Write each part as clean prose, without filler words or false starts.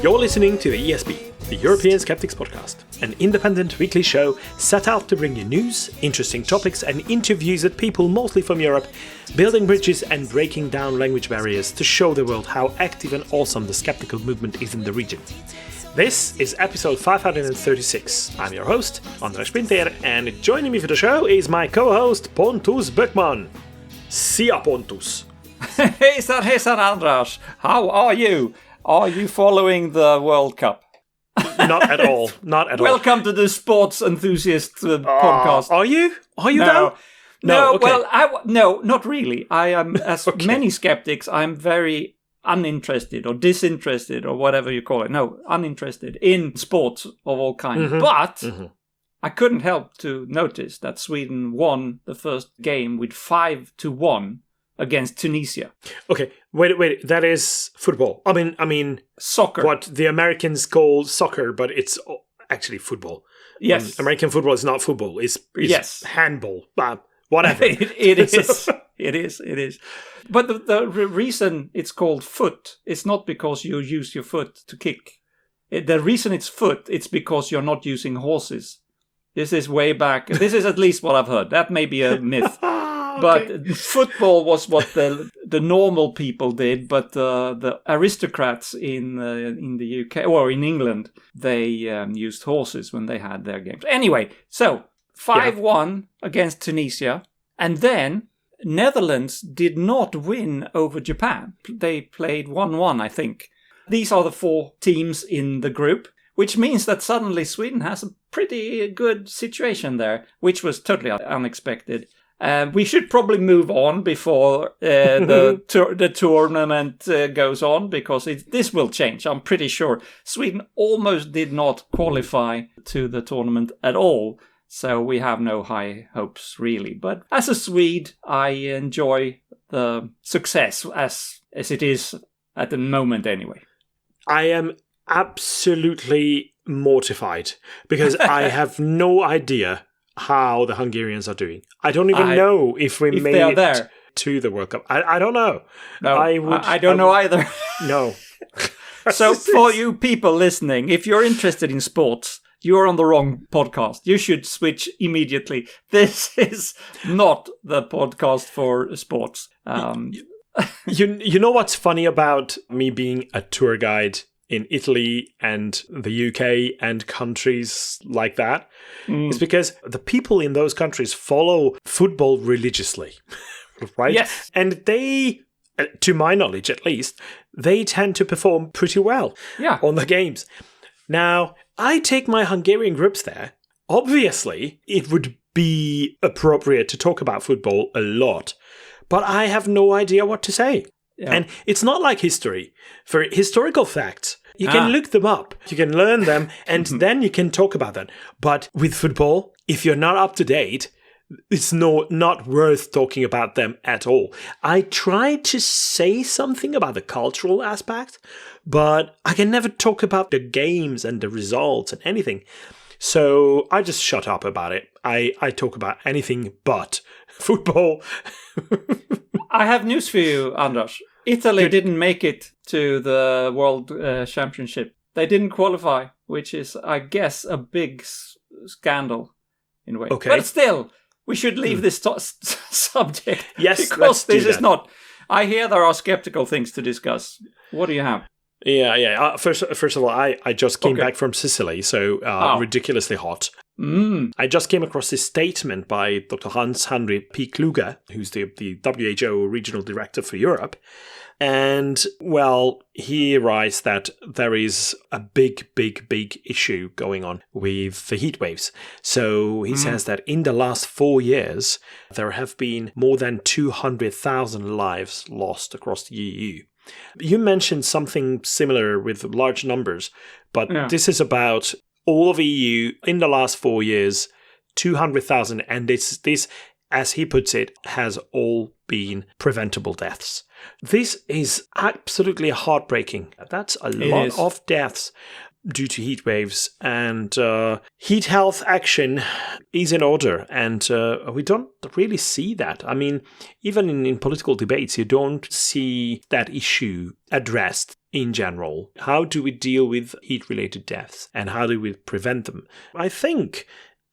You're listening to the ESP, the European Skeptics Podcast, an independent weekly show set out to bring you news, interesting topics, and interviews with people mostly from Europe, building bridges and breaking down language barriers to show the world how active and awesome the skeptical movement is in the region. This is episode 536. I'm your host, Andras Pinter, and joining me for the show is my co-host, Pontus Böckman. Sia, Pontus. Hejsan, Andras. How are you? Are you following the World Cup? Not at all. Not at all. Welcome to the Sports Enthusiast podcast. Are you? Are you no. No, okay. Well, no, not really. I am, as many skeptics, I'm very uninterested or disinterested or whatever you call it. No, uninterested in sports of all kinds. Mhm. But I couldn't help to notice that Sweden won the first game with 5-1 against Tunisia. Okay, wait. That is football. I mean, Soccer. what the Americans call soccer, but it's actually football. Yes. American football is not football. It's Yes. handball. Whatever. It is. It is. But the reason it's called foot is not because you use your foot to kick. The reason it's foot, it's because you're not using horses. This is way back. This is at least what I've heard. That may be a myth. But football was what the normal people did, but the aristocrats in the UK or in England, they used horses when they had their games. Anyway, so 5-1 against Tunisia, and then Netherlands did not win over Japan. They played 1-1, I think. These are the four teams in the group, which means that suddenly Sweden has a pretty good situation there, which was totally unexpected. We should probably move on before the tournament goes on, because this will change, I'm pretty sure. Sweden almost did not qualify to the tournament at all, so we have no high hopes, really. But as a Swede, I enjoy the success as it is at the moment anyway. I am absolutely mortified because I have no idea how the Hungarians are doing. I don't even know if we made they are there to the World Cup. I don't know. No, I don't know either. No. So for you people listening, if you're interested in sports, you're on the wrong podcast. You should switch immediately. This is not the podcast for sports. You know what's funny about me being a tour guide in Italy and the UK and countries like that? It's because the people in those countries follow football religiously, right? Yes. And they, to my knowledge at least, they tend to perform pretty well on the games. Now, I take my Hungarian groups there. Obviously, it would be appropriate to talk about football a lot, but I have no idea what to say. Yeah. And it's not like history. For historical facts, you can look them up, you can learn them, and then you can talk about them. But with football, if you're not up to date, it's not worth talking about them at all. I tried to say something about the cultural aspect, but I can never talk about the games and the results and anything. So I just shut up about it. I talk about anything but football. I have news for you, Andras. Italy didn't make it to the World Championship. They didn't qualify, which is, I guess, a big scandal in a way. Okay. But still, we should leave this subject. Yes, because this is not. I hear there are skeptical things to discuss. What do you have? Yeah. First of all, I just came back from Sicily, so ridiculously hot. I just came across this statement by Dr. Hans-Henry P. Kluge, who's the WHO regional director for Europe. And, well, he writes that there is a big issue going on with the heat waves. So he says that in the last 4 years, there have been more than 200,000 lives lost across the EU. You mentioned something similar with large numbers, but this is about all of EU in the last 4 years, 200,000, and this, as he puts it, has all been preventable deaths. This is absolutely heartbreaking. That's a lot of deaths. due to heat waves, and heat health action is in order, and we don't really see that. I mean, even in political debates, you don't see that issue addressed in general. How do we deal with heat-related deaths, and how do we prevent them? I think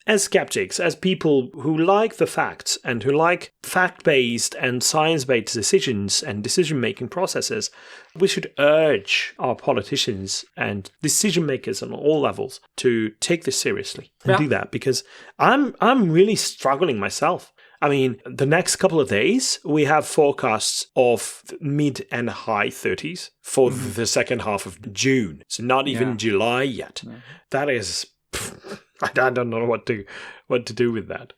as skeptics, as people who like the facts and who like fact-based and science-based decisions and decision-making processes, we should urge our politicians and decision-makers on all levels to take this seriously and do that, because I'm really struggling myself. I mean, the next couple of days, we have forecasts of mid and high 30s for the second half of June. It's not even July yet. That is... I don't know what to do with that.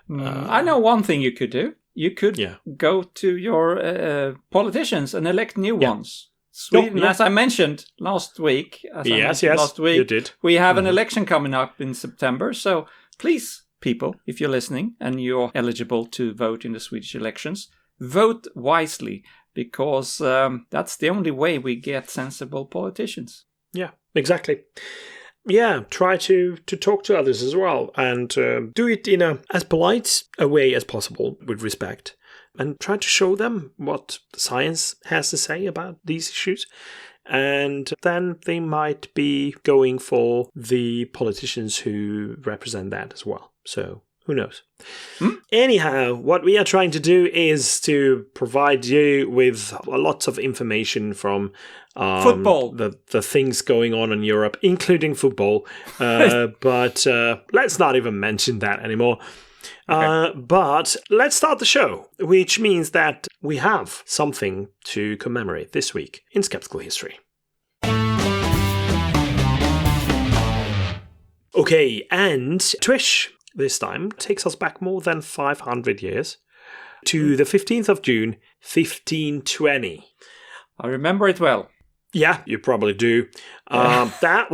I know one thing you could do. You could go to your politicians and elect new ones. Sweden, as I mentioned last week. Last week, you did. We have an election coming up in September. So please, people, if you're listening and you're eligible to vote in the Swedish elections, vote wisely, because that's the only way we get sensible politicians. Yeah, exactly. Yeah, try to talk to others as well, and do it in as polite a way as possible, with respect, and try to show them what science has to say about these issues. And then they might be going for the politicians who represent that as well. So who knows? Anyhow, what we are trying to do is to provide you with lots of information from football, the things going on in Europe, including football. But let's not even mention that anymore. Okay. But let's start the show, which means that we have something to commemorate this week in Skeptical History. Okay, and TWISH this time takes us back more than 500 years to the 15th of June, 1520. I remember it well. Yeah, you probably do. That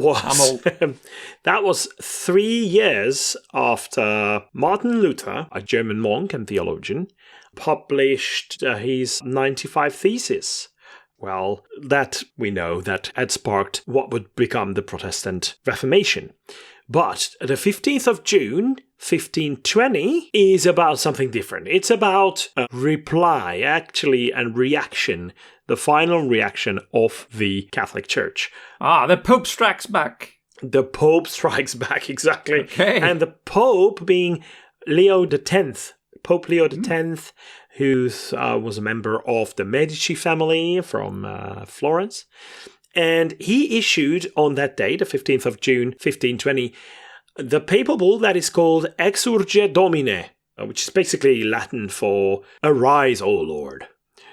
was 3 years after Martin Luther, a German monk and theologian, published his 95 Theses. Well, that we know that had sparked what would become the Protestant Reformation. But the 15th of June, 1520, is about something different. It's about a reply, actually, and reaction, the final reaction of the Catholic Church. The Pope strikes back. The Pope strikes back, exactly. Okay. And the Pope being Leo X, Pope Leo X, who was a member of the Medici family from Florence. And he issued on that day, the 15th of June, 1520, the papal bull that is called Exsurge Domine, which is basically Latin for "Arise, O Lord."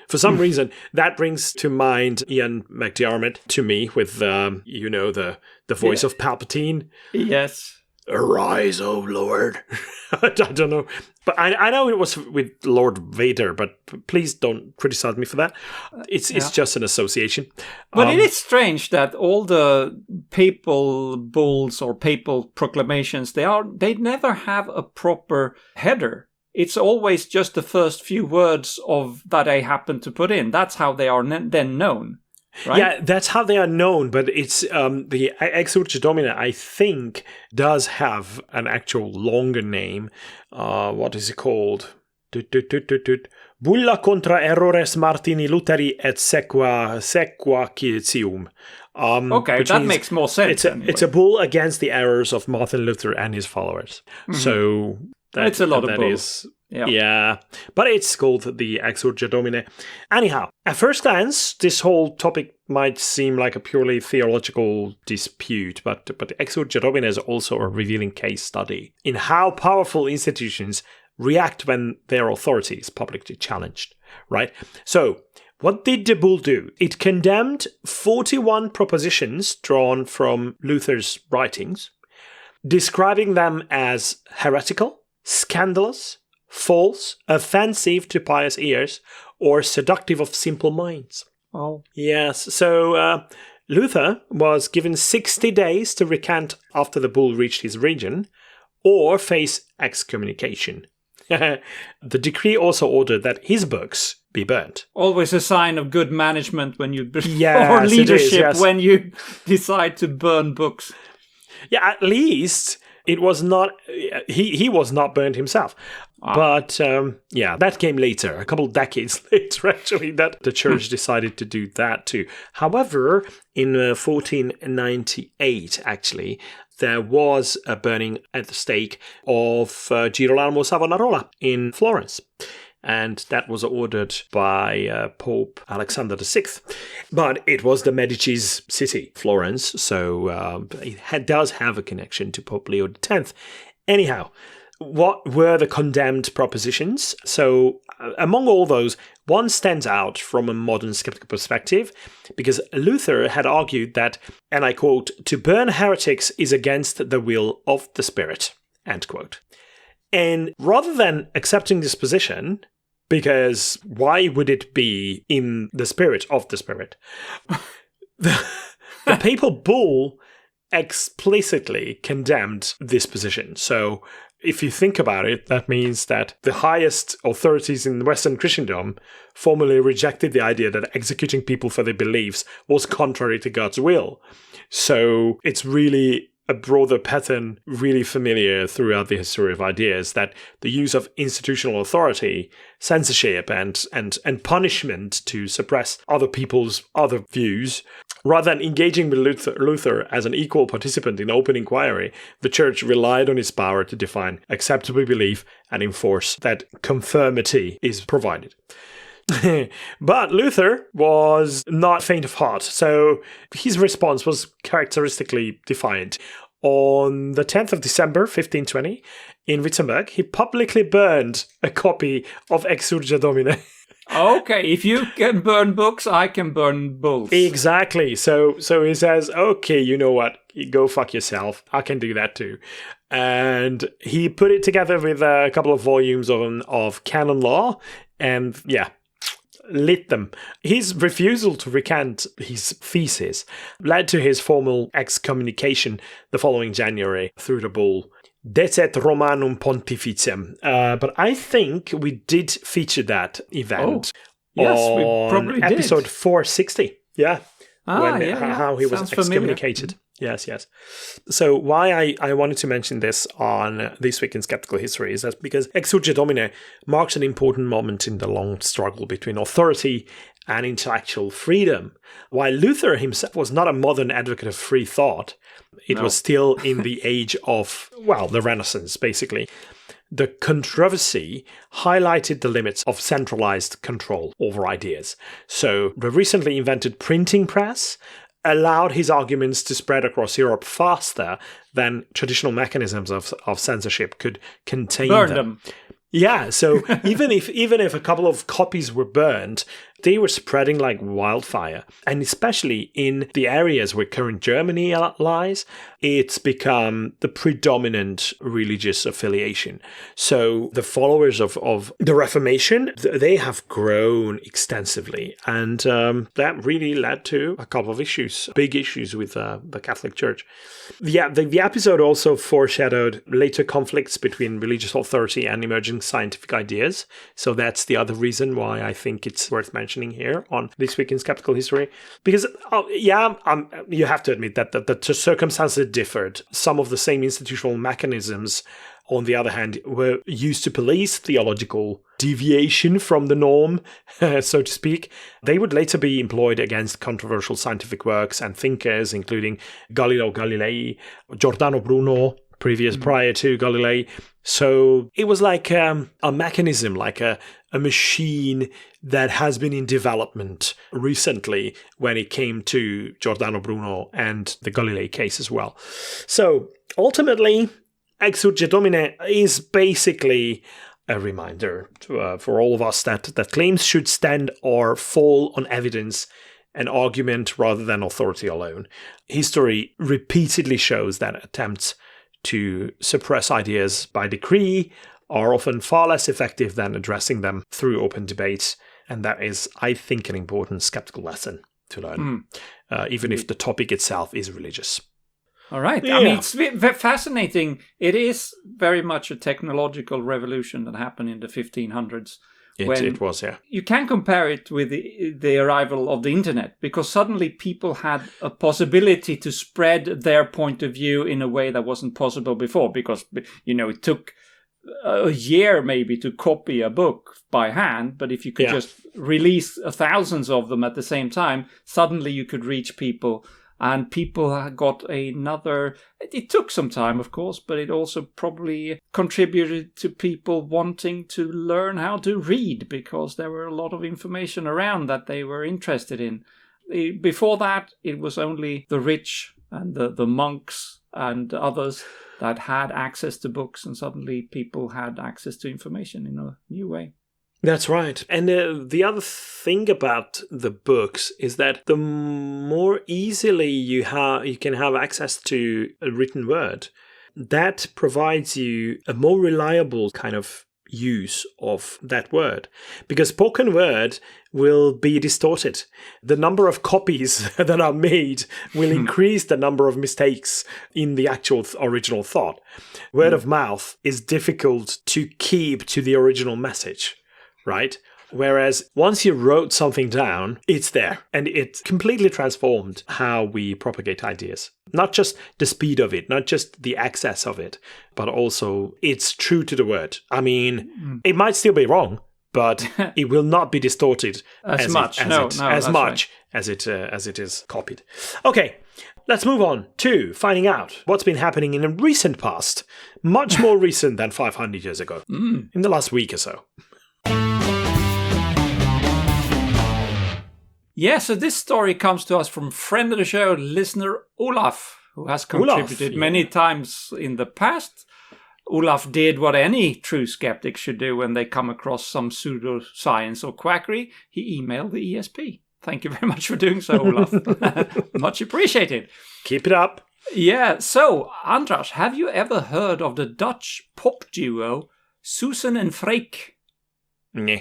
For some reason, that brings to mind Ian McDiarmid to me with, the voice of Palpatine. Yes. Arise, O Lord. I don't know. But I know it was with Lord Vader, but please don't criticize me for that. It's just an association. But it is strange that all the papal bulls or papal proclamations, they never have a proper header. It's always just the first few words of that they happen to put in. That's how they are then known. Right? Yeah, that's how they are known, but it's the Exsurge Domine, I think, does have an actual longer name. What is it called? Bulla contra errores Martini Lutheri et sequacium. Okay, that makes more sense. It's a bull against the errors of Martin Luther and his followers. Mm-hmm. So it's a lot of bulls. Yeah, but it's called the Exsurge Domine. Anyhow, at first glance, this whole topic might seem like a purely theological dispute, but the Exsurge Domine is also a revealing case study in how powerful institutions react when their authority is publicly challenged, right? So, what did the bull do? It condemned 41 propositions drawn from Luther's writings, describing them as heretical, scandalous, false, offensive to pious ears, or seductive of simple minds. Oh. Yes, so Luther was given 60 days to recant after the bull reached his region, or face excommunication. The decree also ordered that his books be burnt. Always a sign of good management when you yes, or leadership yes. when you decide to burn books. Yeah, at least it was not. He was not burned himself. But that came later, a couple of decades later, actually, that the church decided to do that too. However, in 1498, actually, there was a burning at the stake of Girolamo Savonarola in Florence. And that was ordered by Pope Alexander VI. But it was the Medici's city, Florence, so it does have a connection to Pope Leo X. Anyhow, what were the condemned propositions? So among all those, one stands out from a modern skeptical perspective because Luther had argued that, and I quote, "to burn heretics is against the will of the Spirit," end quote. And rather than accepting this position, because why would it be in the spirit of the Spirit? The papal bull explicitly condemned this position. So if you think about it, that means that the highest authorities in Western Christendom formally rejected the idea that executing people for their beliefs was contrary to God's will. So it's really a broader pattern, really familiar throughout the history of ideas, that the use of institutional authority, censorship, and punishment to suppress other people's other views, rather than engaging with Luther as an equal participant in open inquiry, the church relied on his power to define acceptable belief and enforce that conformity is provided. But Luther was not faint of heart, so his response was characteristically defiant. On the 10th of December, 1520, in Wittenberg, he publicly burned a copy of Exsurge Domine. Okay, if you can burn books, I can burn bulls. Exactly. So he says, okay, you know what? Go fuck yourself. I can do that too. And he put it together with a couple of volumes of canon law, and lit them. His refusal to recant his thesis led to his formal excommunication the following January through the bull Decet Romanum Pontificem. But I think we did feature that event we probably did. Episode 460. Yeah. How he was Sounds excommunicated. Familiar. Yes. So why I wanted to mention this on This Week in Skeptical History is that because Exsurge Domine marks an important moment in the long struggle between authority and intellectual freedom. While Luther himself was not a modern advocate of free thought, it was still in the age of, the Renaissance, basically. The controversy highlighted the limits of centralized control over ideas. So the recently invented printing press allowed his arguments to spread across Europe faster than traditional mechanisms of censorship could contain them. Yeah, so even if a couple of copies were burned, they were spreading like wildfire. And especially in the areas where current Germany lies, it's become the predominant religious affiliation. So the followers of the Reformation, they have grown extensively. And that really led to a couple of issues, big issues with the Catholic Church. The episode also foreshadowed later conflicts between religious authority and emerging scientific ideas. So that's the other reason why I think it's worth mentioning here on This Week in Skeptical History. Because, you have to admit that the circumstances differed. Some of the same institutional mechanisms, on the other hand, were used to police theological deviation from the norm, so to speak. They would later be employed against controversial scientific works and thinkers, including Galileo Galilei, Giordano Bruno, prior to Galilei. So it was like a mechanism, like a machine that has been in development recently when it came to Giordano Bruno and the Galilei case as well. So ultimately, Exsurge Domine is basically a reminder for all of us that claims should stand or fall on evidence and argument rather than authority alone. History repeatedly shows that attempts to suppress ideas by decree are often far less effective than addressing them through open debate. And that is, I think, an important skeptical lesson to learn, even if the topic itself is religious. All right. Yeah. I mean, it's fascinating. It is very much a technological revolution that happened in the 1500s It was, yeah. You can compare it with the arrival of the internet, because suddenly people had a possibility to spread their point of view in a way that wasn't possible before, because, it took a year maybe to copy a book by hand, but if you could just release thousands of them at the same time, suddenly you could reach people. And people got another... It took some time, of course, but it also probably contributed to people wanting to learn how to read, because there were a lot of information around that they were interested in. Before that, it was only the rich and the monks and others that had access to books, and suddenly people had access to information in a new way. That's right. And the other thing about the books is that the more easily you can have access to a written word, that provides you a more reliable kind of use of that word. Because spoken word will be distorted. The number of copies that are made will increase the number of mistakes in the actual original thought. Word of mouth is difficult to keep to the original message. Right? Whereas once you wrote something down, it's there. And it completely transformed how we propagate ideas. Not just the speed of it, not just the access of it, but also it's true to the word. I mean, it might still be wrong, but it will not be distorted as much as it is copied. Okay. Let's move on to finding out what's been happening in the recent past. Much more recent than 500 years ago. In the last week or so. Yeah, so this story comes to us from friend of the show, listener Olaf, who has contributed many times in the past. Olaf did what any true skeptic should do when they come across some pseudoscience or quackery. He emailed the ESP. Thank you very much for doing so, Olaf. Much appreciated. Keep it up. Yeah, so, Andras, have you ever heard of the Dutch pop duo Suzan and Freek? Nah.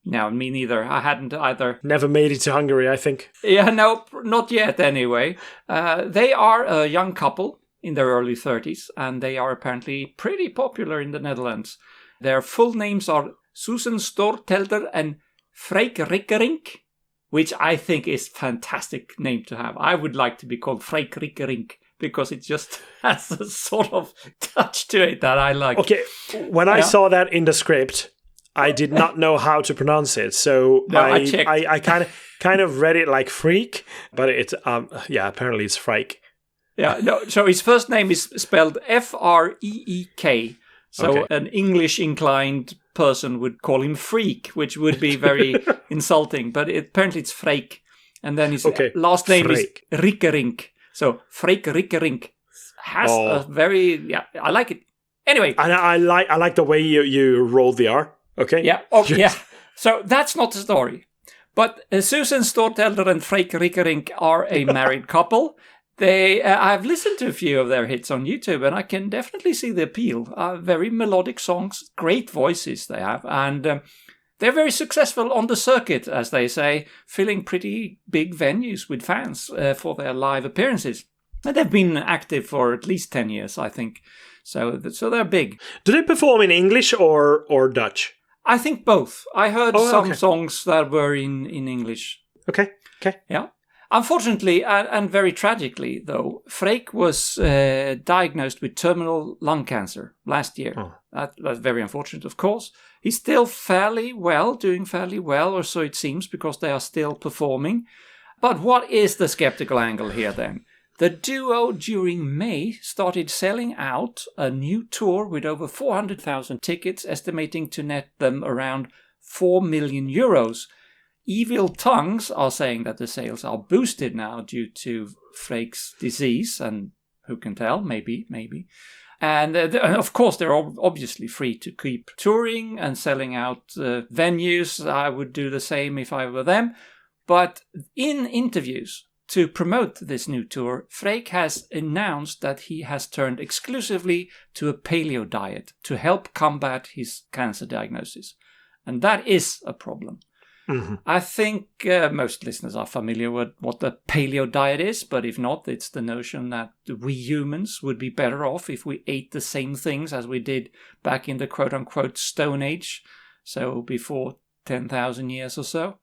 No, me neither. I hadn't either. Never made it to Hungary, I think. Yeah, no, not yet anyway. They are a young couple in their early 30s, and they are apparently pretty popular in the Netherlands. Their full names are Suzan Stortelder and Freek Rikkerink, which I think is a fantastic name to have. I would like to be called Freek Rikkerink, because it just has a sort of touch to it that I like. Okay, when I saw that in the script, I did not know how to pronounce it, so I kind of read it like freak, but it's apparently it's Freek. Yeah, no. So his first name is spelled Freek. So an English inclined person would call him Freak, which would be very insulting. But apparently it's Freek, and then his last name is Rikkerink. So Freek Rikkerink has a very I like it. Anyway, and I like the way you roll the R. Okay. Yeah. Oh, yeah. So that's not the story. But Suzan Stortelder and Freek Rikkerink are a married couple. I've listened to a few of their hits on YouTube, and I can definitely see the appeal. Very melodic songs, great voices they have, and they're very successful on the circuit, as they say, filling pretty big venues with fans for their live appearances. And they've been active for at least 10 years, I think. So they're big. Do they perform in English or Dutch? I think both. I heard some songs that were in English. Okay. Yeah. Unfortunately, and very tragically, though, Freek was diagnosed with terminal lung cancer last year. Oh. That's very unfortunate, of course. He's still doing fairly well, or so it seems, because they are still performing. But what is the skeptical angle here, then? The duo, during May, started selling out a new tour with over 400,000 tickets, estimating to net them around 4 million euros. Evil tongues are saying that the sales are boosted now due to Freek's disease, and who can tell? Maybe. And of course, they're obviously free to keep touring and selling out venues. I would do the same if I were them. But in interviews to promote this new tour, Freek has announced that he has turned exclusively to a paleo diet to help combat his cancer diagnosis. And that is a problem. Mm-hmm. I think most listeners are familiar with what the paleo diet is, but if not, it's the notion that we humans would be better off if we ate the same things as we did back in the quote-unquote Stone Age, so before 10,000 years or so.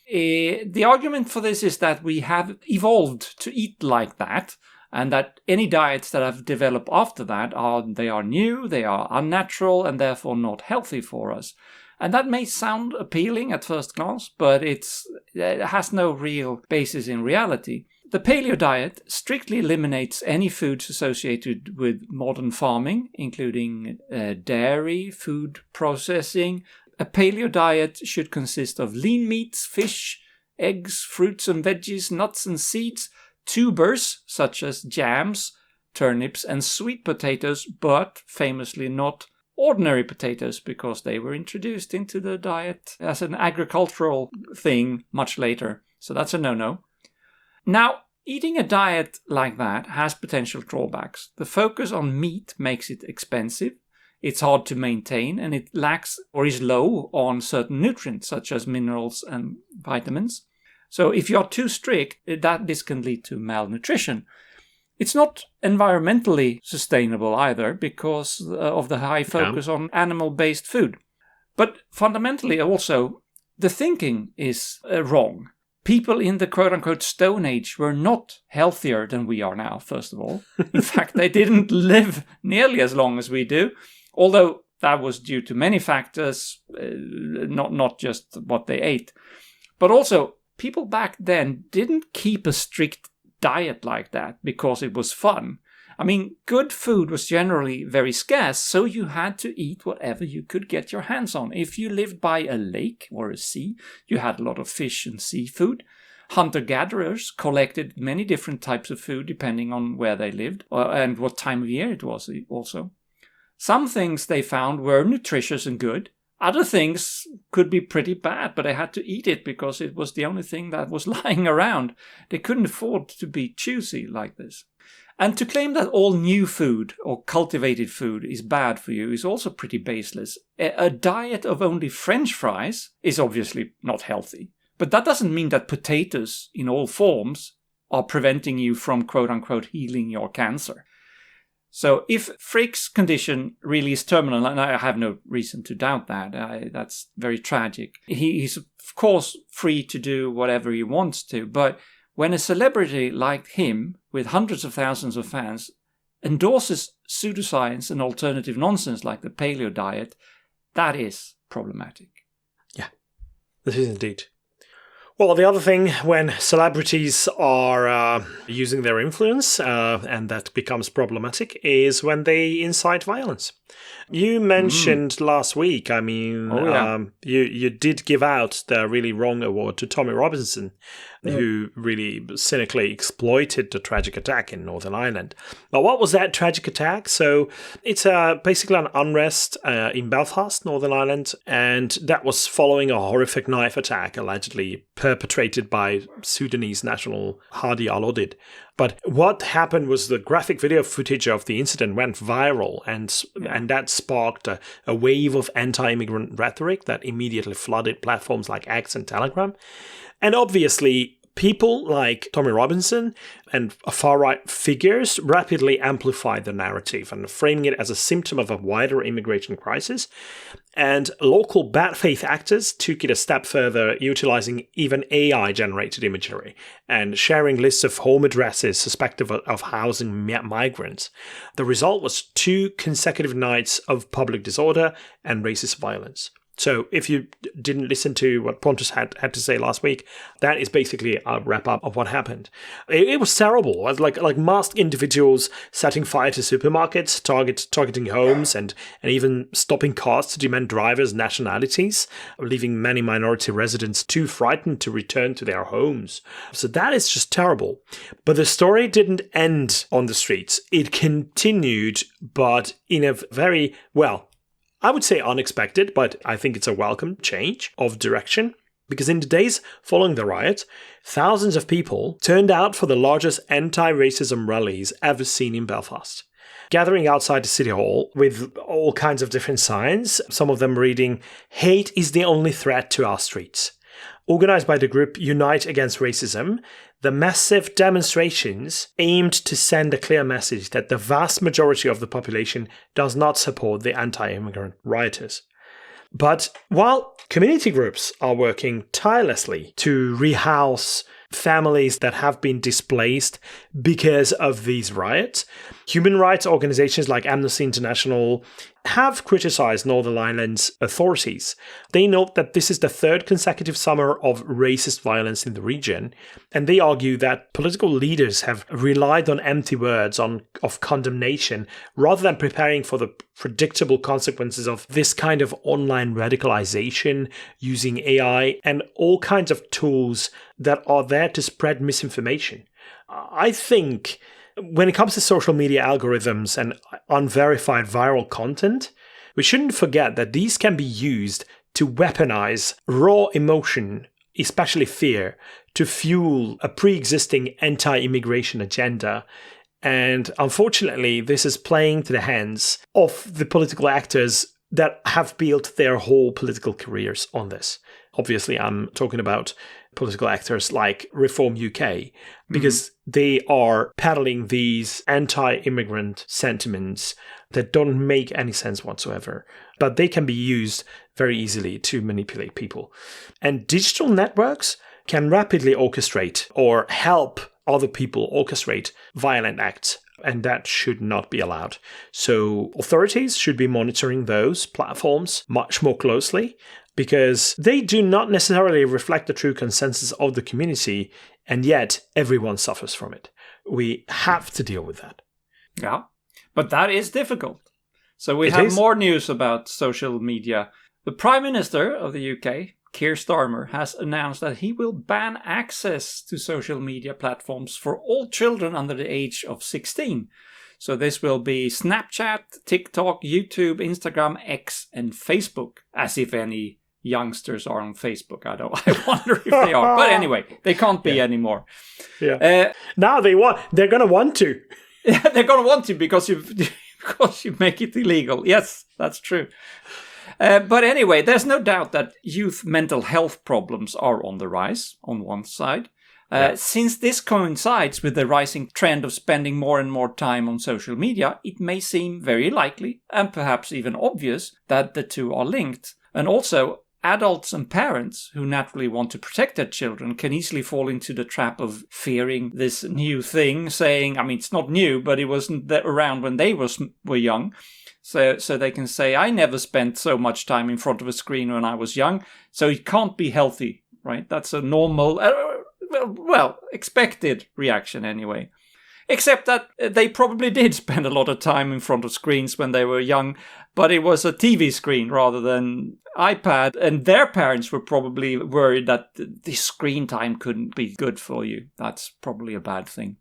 The argument for this is that we have evolved to eat like that, and that any diets that have developed after that are new, they are unnatural, and therefore not healthy for us. And that may sound appealing at first glance, but it has no real basis in reality. The paleo diet strictly eliminates any foods associated with modern farming, including dairy, food processing. A paleo diet should consist of lean meats, fish, eggs, fruits and veggies, nuts and seeds, tubers such as jams, turnips and sweet potatoes, but famously not ordinary potatoes because they were introduced into the diet as an agricultural thing much later. So that's a no-no. Now, eating a diet like that has potential drawbacks. The focus on meat makes it expensive. It's hard to maintain, and it lacks or is low on certain nutrients such as minerals and vitamins. So if you're too strict, this can lead to malnutrition. It's not environmentally sustainable either because of the high focus on animal-based food. But fundamentally also, the thinking is wrong. People in the quote-unquote Stone Age were not healthier than we are now, first of all. In fact, they didn't live nearly as long as we do, although that was due to many factors, not just what they ate. But also, people back then didn't keep a strict diet like that because it was fun. I mean, good food was generally very scarce, so you had to eat whatever you could get your hands on. If you lived by a lake or a sea, you had a lot of fish and seafood. Hunter-gatherers collected many different types of food depending on where they lived and what time of year it was also. Some things they found were nutritious and good. Other things could be pretty bad, but they had to eat it because it was the only thing that was lying around. They couldn't afford to be choosy like this. And to claim that all new food or cultivated food is bad for you is also pretty baseless. A diet of only French fries is obviously not healthy. But that doesn't mean that potatoes in all forms are preventing you from quote-unquote healing your cancer. So if Freek's condition really is terminal, and I have no reason to doubt that, that's very tragic. He's of course free to do whatever he wants to, but when a celebrity like him, with hundreds of thousands of fans, endorses pseudoscience and alternative nonsense like the paleo diet, that is problematic. Yeah, this is indeed. Well, the other thing, when celebrities are using their influence, and that becomes problematic, is when they incite violence. You mentioned last week, you did give out the really wrong award to Tommy Robinson, who really cynically exploited the tragic attack in Northern Ireland. But what was that tragic attack? So it's basically an unrest in Belfast, Northern Ireland, and that was following a horrific knife attack allegedly perpetrated by Sudanese national Hadi al-Odid. But what happened was the graphic video footage of the incident went viral, and that sparked a wave of anti-immigrant rhetoric that immediately flooded platforms like X and Telegram. And obviously, people like Tommy Robinson and far-right figures rapidly amplified the narrative and framing it as a symptom of a wider immigration crisis. And local bad faith actors took it a step further, utilizing even AI-generated imagery and sharing lists of home addresses suspected of housing migrants. The result was 2 consecutive nights of public disorder and racist violence. So if you didn't listen to what Pontus had to say last week, that is basically a wrap-up of what happened. It was terrible. It was like masked individuals setting fire to supermarkets, targeting homes, and even stopping cars to demand drivers' nationalities, leaving many minority residents too frightened to return to their homes. So that is just terrible. But the story didn't end on the streets. It continued, but in a very, I would say unexpected, but I think it's a welcome change of direction. Because in the days following the riot, thousands of people turned out for the largest anti-racism rallies ever seen in Belfast. Gathering outside the city hall with all kinds of different signs, some of them reading, "Hate is the only threat to our streets." Organized by the group Unite Against Racism, the massive demonstrations aimed to send a clear message that the vast majority of the population does not support the anti-immigrant rioters. But while community groups are working tirelessly to rehouse families that have been displaced because of these riots, human rights organizations like Amnesty International have criticized Northern Ireland's authorities. They note that this is the third consecutive summer of racist violence in the region, and they argue that political leaders have relied on empty words of condemnation rather than preparing for the predictable consequences of this kind of online radicalization using AI and all kinds of tools that are there to spread misinformation. I think when it comes to social media algorithms and unverified viral content, we shouldn't forget that these can be used to weaponize raw emotion, especially fear, to fuel a pre-existing anti-immigration agenda. And unfortunately, this is playing to the hands of the political actors that have built their whole political careers on this. Obviously, I'm talking about political actors like Reform UK, because they are peddling these anti-immigrant sentiments that don't make any sense whatsoever. But they can be used very easily to manipulate people. And digital networks can rapidly orchestrate or help other people orchestrate violent acts, and that should not be allowed. So authorities should be monitoring those platforms much more closely, because they do not necessarily reflect the true consensus of the community, and yet everyone suffers from it. We have to deal with that. Yeah, but that is difficult. So we have more news about social media. The Prime Minister of the UK, Keir Starmer, has announced that he will ban access to social media platforms for all children under the age of 16. So this will be Snapchat, TikTok, YouTube, Instagram, X, and Facebook, as if any youngsters are on Facebook. I wonder if they are. But anyway, they can't be anymore. Yeah. Now they're going to want to. Yeah, they're going to want to because you make it illegal. Yes, that's true. But anyway, there's no doubt that youth mental health problems are on the rise on one side. Since this coincides with the rising trend of spending more and more time on social media, it may seem very likely and perhaps even obvious that the two are linked. And also, adults and parents who naturally want to protect their children can easily fall into the trap of fearing this new thing, saying, I mean, it's not new, but it wasn't around when they were young. So they can say, I never spent so much time in front of a screen when I was young, so it can't be healthy, right? That's a normal, expected reaction anyway. Except that they probably did spend a lot of time in front of screens when they were young, but it was a TV screen rather than iPad, and their parents were probably worried that the screen time couldn't be good for you. That's probably a bad thing.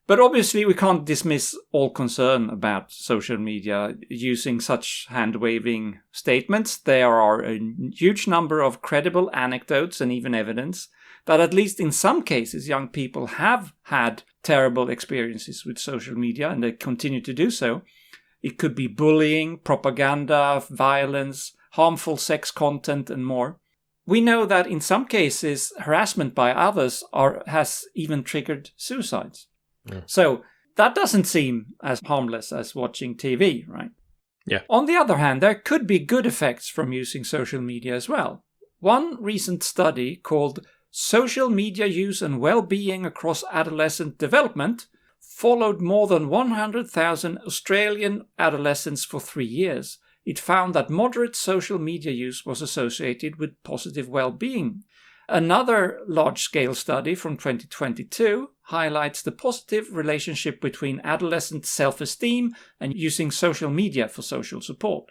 But obviously we can't dismiss all concern about social media using such hand-waving statements. There are a huge number of credible anecdotes and even evidence that at least in some cases young people have had terrible experiences with social media and they continue to do so. It could be bullying, propaganda, violence, harmful sex content and more. We know that in some cases harassment by others has even triggered suicides. Yeah. So that doesn't seem as harmless as watching TV, right? Yeah. On the other hand, there could be good effects from using social media as well. One recent study called Social Media Use and Well-Being Across Adolescent Development followed more than 100,000 Australian adolescents for 3 years. It found that moderate social media use was associated with positive well-being. Another large-scale study from 2022 highlights the positive relationship between adolescent self-esteem and using social media for social support.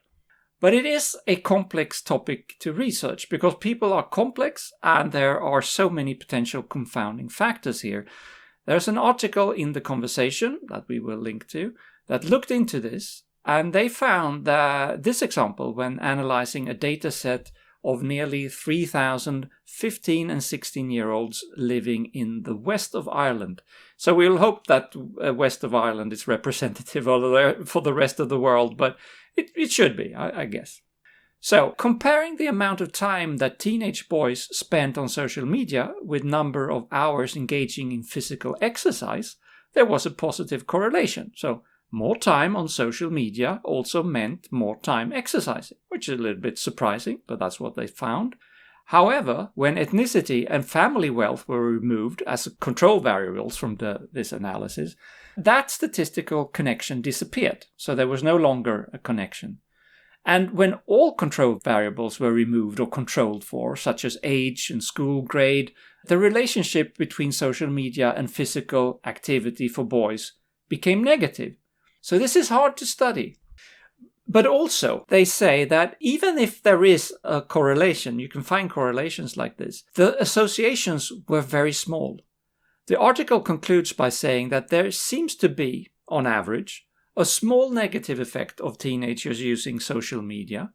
But it is a complex topic to research because people are complex and there are so many potential confounding factors here. There's an article in The Conversation that we will link to that looked into this, and they found that this example when analyzing a data set of nearly 3,000 15 and 16-year-olds living in the west of Ireland. So we'll hope that west of Ireland is representative for the rest of the world, but it should be, I guess. So, comparing the amount of time that teenage boys spent on social media with number of hours engaging in physical exercise, there was a positive correlation. So, More time on social media also meant more time exercising, which is a little bit surprising, but that's what they found. However, when ethnicity and family wealth were removed as control variables from this analysis, that statistical connection disappeared. So there was no longer a connection. And when all control variables were removed or controlled for, such as age and school grade, the relationship between social media and physical activity for boys became negative. So this is hard to study. But also, they say that even if there is a correlation, you can find correlations like this, the associations were very small. The article concludes by saying that there seems to be, on average, a small negative effect of teenagers using social media,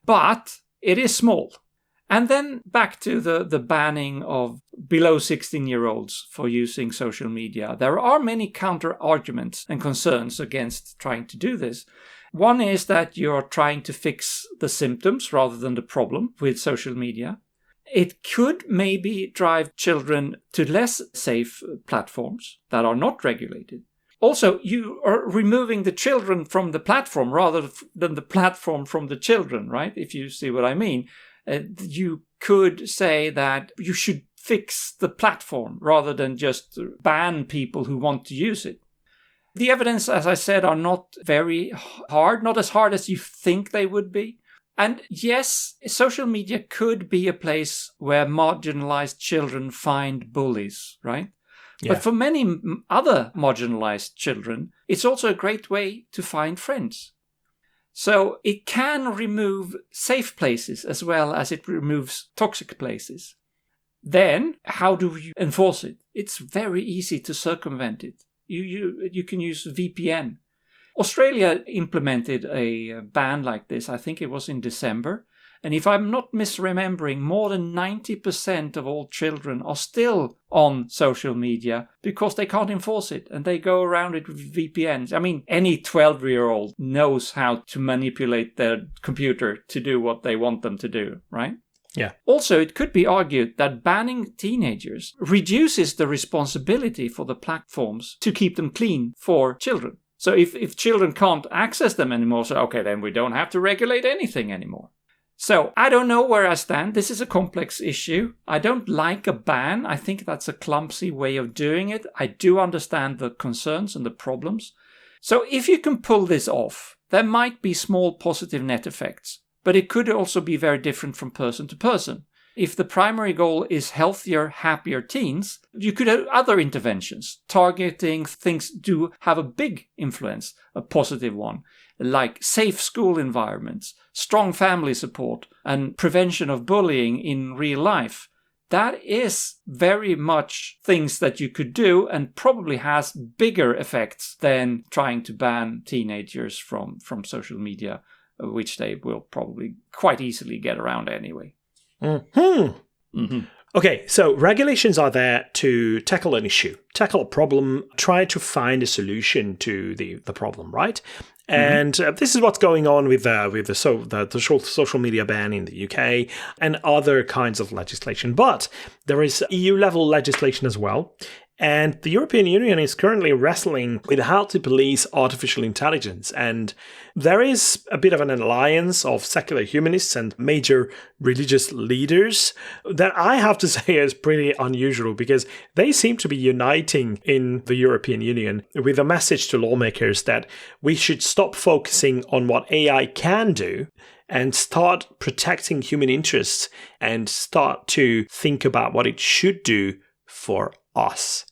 but it is small. And then back to the banning of below 16-year-olds for using social media. There are many counter-arguments and concerns against trying to do this. One is that you're trying to fix the symptoms rather than the problem with social media. It could maybe drive children to less safe platforms that are not regulated. Also, you are removing the children from the platform rather than the platform from the children, right? If you see what I mean. You could say that you should fix the platform rather than just ban people who want to use it. The evidence, as I said, are not very hard, not as hard as you think they would be. And yes, social media could be a place where marginalized children find bullies, right? Yeah. But for many other marginalized children, it's also a great way to find friends. So it can remove safe places as well as it removes toxic places. Then, how do you enforce it? It's very easy to circumvent it. You can use VPN. Australia implemented a ban like this, I think it was in December. And if I'm not misremembering, more than 90% of all children are still on social media because they can't enforce it and they go around it with VPNs. I mean, any 12-year-old knows how to manipulate their computer to do what they want them to do, right? Yeah. Also, it could be argued that banning teenagers reduces the responsibility for the platforms to keep them clean for children. So if children can't access them anymore, so okay, then we don't have to regulate anything anymore. So I don't know where I stand. This is a complex issue. I don't like a ban. I think that's a clumsy way of doing it. I do understand the concerns and the problems. So if you can pull this off, there might be small positive net effects, but it could also be very different from person to person. If the primary goal is healthier, happier teens, you could have other interventions. Targeting things do have a big influence, a positive one, like safe school environments, strong family support, and prevention of bullying in real life. That is very much things that you could do and probably has bigger effects than trying to ban teenagers from social media, which they will probably quite easily get around anyway. Okay, so regulations are there to tackle an issue, tackle a problem, try to find a solution to the problem, right? And this is what's going on with the social media ban in the UK and other kinds of legislation. But there is EU-level legislation as well. And the European Union is currently wrestling with how to police artificial intelligence. And there is a bit of an alliance of secular humanists and major religious leaders that I have to say is pretty unusual because they seem to be uniting in the European Union with a message to lawmakers that we should stop focusing on what AI can do and start protecting human interests and start to think about what it should do for us.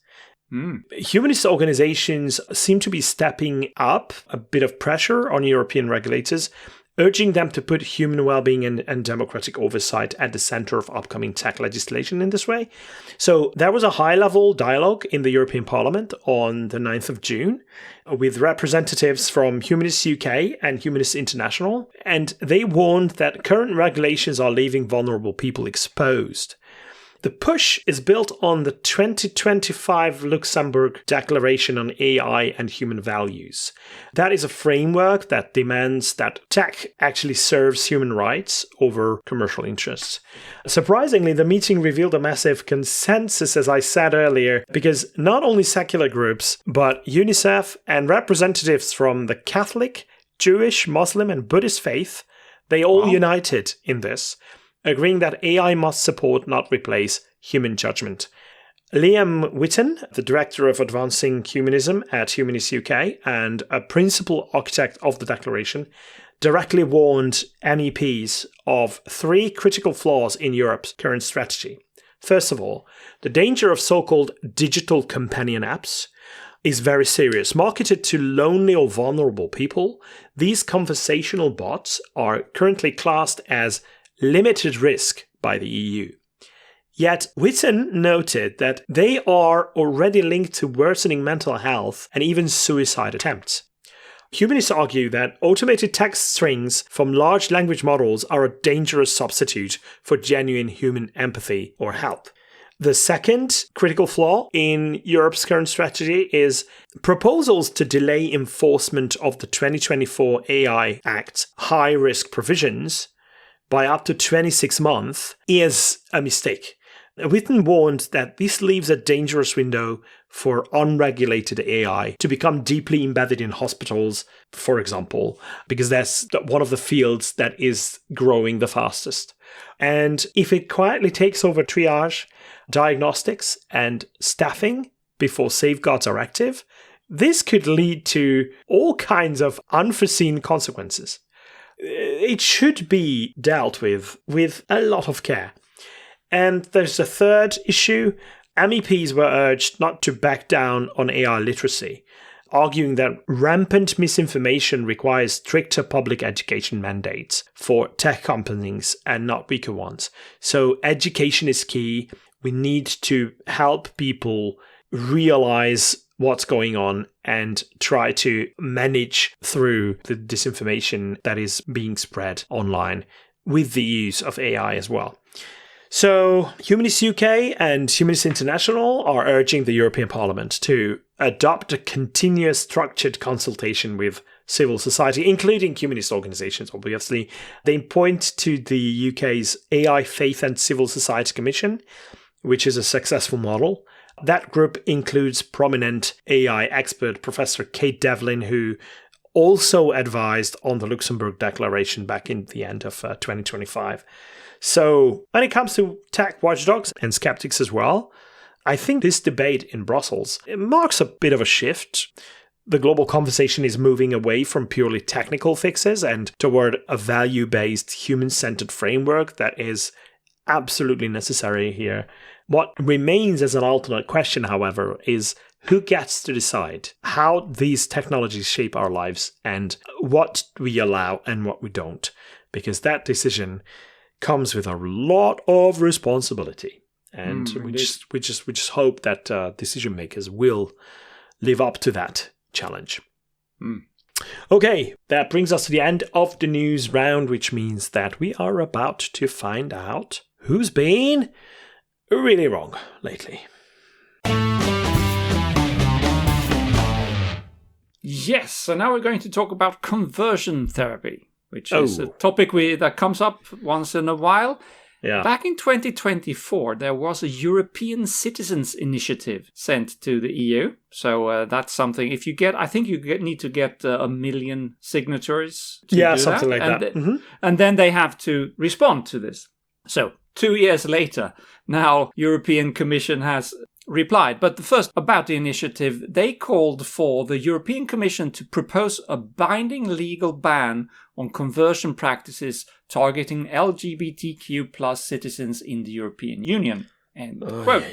Humanist organizations seem to be stepping up a bit of pressure on European regulators, urging them to put human well-being and democratic oversight at the center of upcoming tech legislation in this way. So there was a high-level dialogue in the European Parliament on the 9th of June with representatives from Humanists UK and Humanists International, and they warned that current regulations are leaving vulnerable people exposed. The push is built on the 2025 Luxembourg Declaration on AI and Human Values. That is a framework that demands that tech actually serves human rights over commercial interests. Surprisingly, the meeting revealed a massive consensus, as I said earlier, because not only secular groups, but UNICEF and representatives from the Catholic, Jewish, Muslim, and Buddhist faith, they all united in this, agreeing that AI must support, not replace, human judgment. Liam Whitten, the director of Advancing Humanism at Humanists UK and a principal architect of the declaration, directly warned MEPs of 3 critical flaws in Europe's current strategy. First of all, the danger of so-called digital companion apps is very serious. Marketed to lonely or vulnerable people, these conversational bots are currently classed as limited risk by the EU. Yet, Whitten noted that they are already linked to worsening mental health and even suicide attempts. Humanists argue that automated text strings from large language models are a dangerous substitute for genuine human empathy or help. The second critical flaw in Europe's current strategy is proposals to delay enforcement of the 2024 AI Act's high-risk provisions by up to 26 months is a mistake. Whitten warned that this leaves a dangerous window for unregulated AI to become deeply embedded in hospitals, for example, because that's one of the fields that is growing the fastest. And if it quietly takes over triage, diagnostics, and staffing before safeguards are active, this could lead to all kinds of unforeseen consequences. It should be dealt with a lot of care. And there's a third issue. MEPs were urged not to back down on AI literacy, arguing that rampant misinformation requires stricter public education mandates for tech companies and not weaker ones. So education is key. We need to help people realize what's going on and try to manage through the disinformation that is being spread online with the use of AI as well. So, Humanists UK and Humanists International are urging the European Parliament to adopt a continuous structured consultation with civil society, including humanist organizations, obviously. They point to the UK's AI Faith and Civil Society Commission, which is a successful model. That group includes prominent AI expert Professor Kate Devlin, who also advised on the Luxembourg Declaration back in the end of 2025. So when it comes to tech watchdogs and skeptics as well, I think this debate in Brussels, it marks a bit of a shift. The global conversation is moving away from purely technical fixes and toward a value-based, human-centered framework that is absolutely necessary here. What remains as an alternate question, however, is who gets to decide how these technologies shape our lives and what we allow and what we don't, because that decision comes with a lot of responsibility. And we just hope that decision makers will live up to that challenge. Okay, that brings us to the end of the news round, which means that we are about to find out who's been really wrong lately. Yes, so now we're going to talk about conversion therapy, which is a topic that comes up once in a while. Yeah. Back in 2024, there was a European Citizens Initiative sent to the EU. So that's something, if you get, I think you need to get 1 million signatures to do something that. like that. And then they have to respond to this. So 2 years later, now European Commission has replied. But first, about the initiative, they called for the European Commission to propose a binding legal ban on conversion practices targeting LGBTQ plus citizens in the European Union. End quote.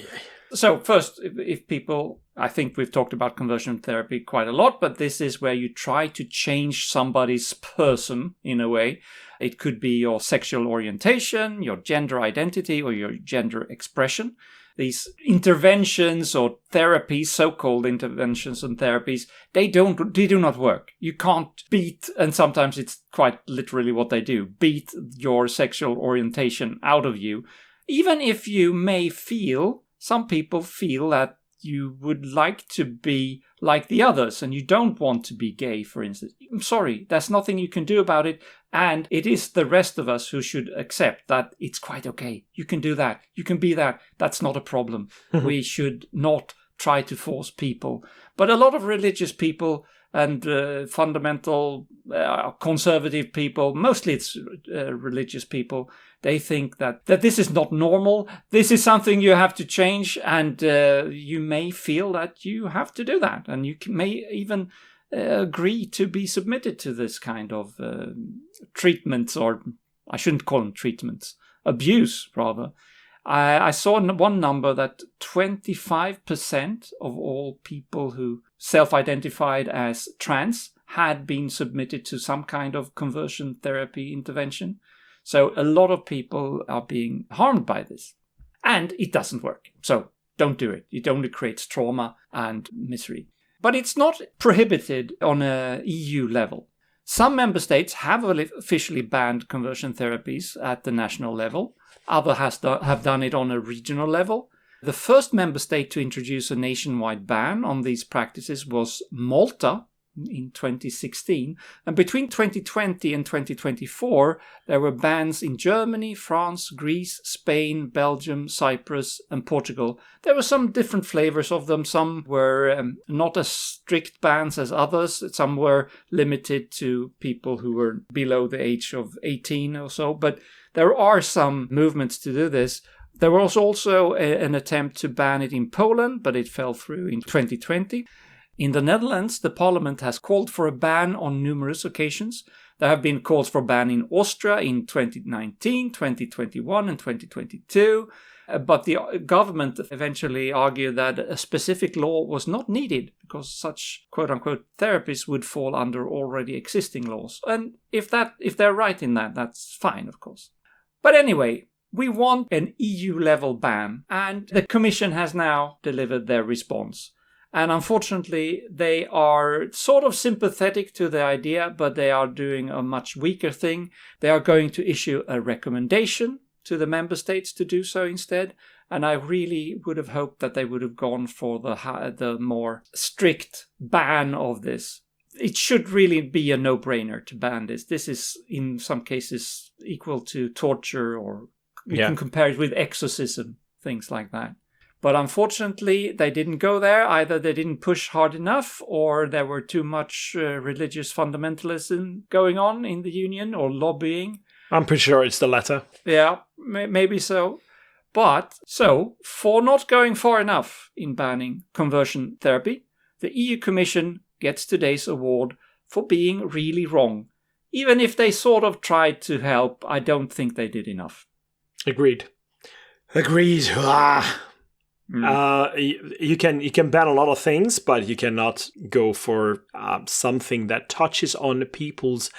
So first, if people, I think we've talked about conversion therapy quite a lot, but this is where you try to change somebody's person in a way. It could be your sexual orientation, your gender identity, or your gender expression. These interventions or therapies, so-called interventions and therapies, they do not work. You can't beat, and sometimes it's quite literally what they do, beat your sexual orientation out of you. even if you may feel, some people feel that you would like to be like the others and you don't want to be gay, for instance. I'm sorry, there's nothing you can do about it. And it is the rest of us who should accept that it's quite okay. You can do that. You can be that. That's not a problem. We should not try to force people. But a lot of religious people and fundamental conservative people, mostly it's religious people, they think that this is not normal. This is something you have to change, and you may feel that you have to do that. And you may even agree to be submitted to this kind of treatments, or I shouldn't call them treatments, abuse rather. I saw one number that 25% of all people who self-identified as trans had been submitted to some kind of conversion therapy intervention. So a lot of people are being harmed by this. And it doesn't work. So don't do it. It only creates trauma and misery. But it's not prohibited on a EU level. Some member states have officially banned conversion therapies at the national level. Others have done it on a regional level. The first member state to introduce a nationwide ban on these practices was Malta in 2016. And between 2020 and 2024, there were bans in Germany, France, Greece, Spain, Belgium, Cyprus, and Portugal. There were some different flavors of them. Some were not as strict bans as others. Some were limited to people who were below the age of 18 or so. But there are some movements to do this. There was also an attempt to ban it in Poland, but it fell through in 2020. In the Netherlands, the parliament has called for a ban on numerous occasions. There have been calls for a ban in Austria in 2019, 2021 and 2022. But the government eventually argued that a specific law was not needed because such quote-unquote therapies would fall under already existing laws. And if they're right in that, that's fine, of course. But anyway, we want an EU-level ban, and the Commission has now delivered their response. And unfortunately, they are sort of sympathetic to the idea, but they are doing a much weaker thing. They are going to issue a recommendation to the member states to do so instead. And I really would have hoped that they would have gone for the more strict ban of this. It should really be a no-brainer to ban this. This is, in some cases, equal to torture, or you can compare it with exorcism, things like that. But unfortunately, they didn't go there. Either they didn't push hard enough, or there were too much religious fundamentalism going on in the union, or lobbying. I'm pretty sure it's the latter. Yeah, maybe so. But, so, for not going far enough in banning conversion therapy, the EU Commission gets today's award for being really wrong. Even if they sort of tried to help, I don't think they did enough. Agreed. You can ban a lot of things, but you cannot go for something that touches on people's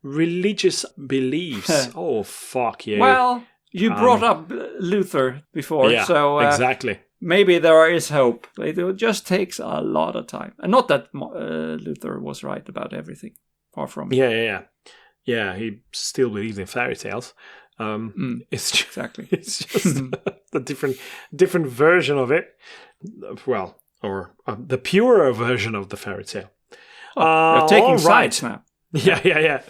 religious beliefs. Oh, fuck you. Well, you brought up Luther before, so exactly. Maybe there is hope. It just takes a lot of time. And not that Luther was right about everything. Far from it. Yeah, he still believed in fairy tales. It's just, exactly. It's just a different version of it. Well, or the purer version of the fairy tale. You're taking sides now. Yeah.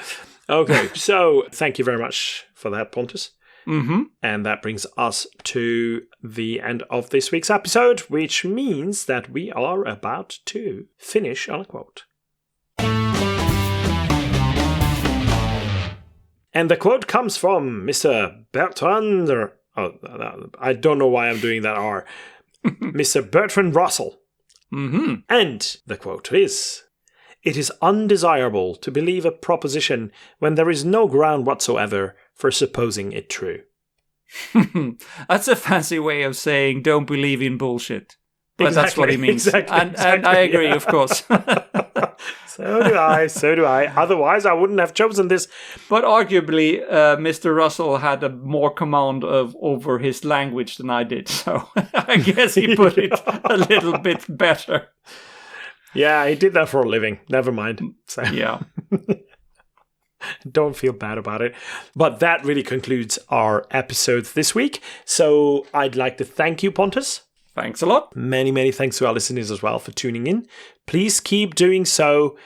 Okay, so thank you very much for that, Pontus. Mm-hmm. And that brings us to the end of this week's episode, which means that we are about to finish on a quote. And the quote comes from Mr. Bertrand, I don't know why I'm doing that R. Mr. Bertrand Russell. Mm-hmm. And the quote is, "It is undesirable to believe a proposition when there is no ground whatsoever for supposing it true." That's a fancy way of saying don't believe in bullshit. But that's what he means. Exactly, and I agree, of course. So do I. Otherwise, I wouldn't have chosen this. But arguably, Mr. Russell had a more command over his language than I did. So I guess he put it a little bit better. Yeah, he did that for a living. Never mind. So. Yeah. Don't feel bad about it. But that really concludes our episode this week. So I'd like to thank you, Pontus. Thanks a lot. Many, many thanks to our listeners as well for tuning in. Please keep doing so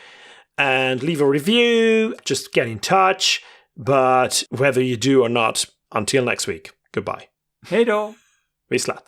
and leave a review. Just get in touch. But whether you do or not, until next week, goodbye. Hej då. Visslat.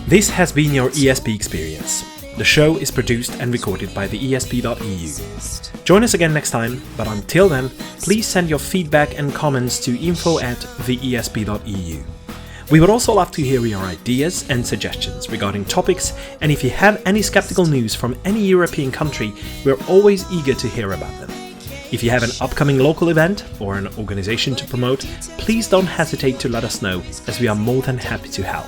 This has been your ESP experience. The show is produced and recorded by TheESP.eu. Join us again next time, but until then, please send your feedback and comments to info@TheESP.eu. We would also love to hear your ideas and suggestions regarding topics, and if you have any skeptical news from any European country, we're always eager to hear about them. If you have an upcoming local event or an organization to promote, please don't hesitate to let us know, as we are more than happy to help.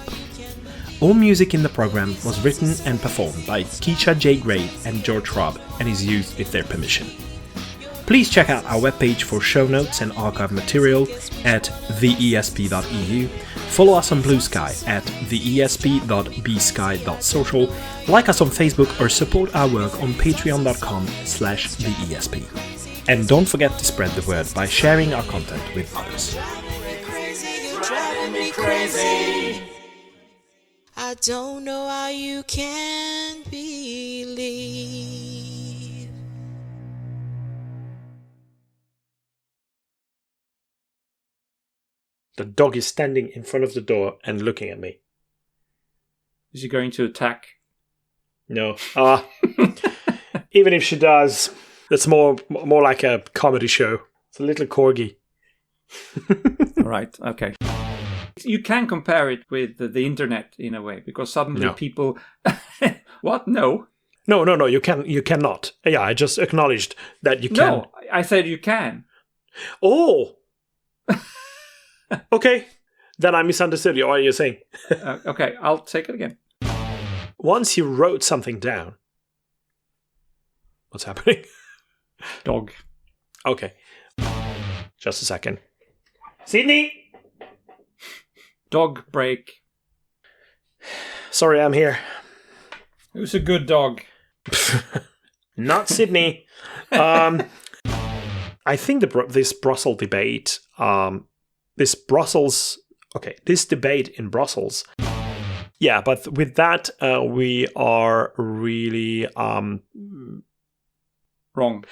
All music in the program was written and performed by Keisha J. Gray and George Robb and is used with their permission. Please check out our webpage for show notes and archive material at theesp.eu. Follow us on Blue Sky at theesp.bsky.social. Like us on Facebook or support our work on patreon.com/theesp. And don't forget to spread the word by sharing our content with others. I don't know how you can believe. The dog is standing in front of the door and looking at me. Is she going to attack? No. Even if she does, it's more like a comedy show. It's a little corgi. Right, okay. You can compare it with the internet in a way, because suddenly people... What? No. No. You cannot. Yeah, I just acknowledged that you can. No, I said you can. Oh. Okay. Then I misunderstood you. What are you saying? Okay, I'll take it again. Once you wrote something down. What's happening? Dog. Okay. Just a second. Sydney! Dog break. Sorry, I'm here. Who's a good dog? Not Sydney. I think this Brussels debate, this debate in Brussels. Yeah, but with that, we are really wrong.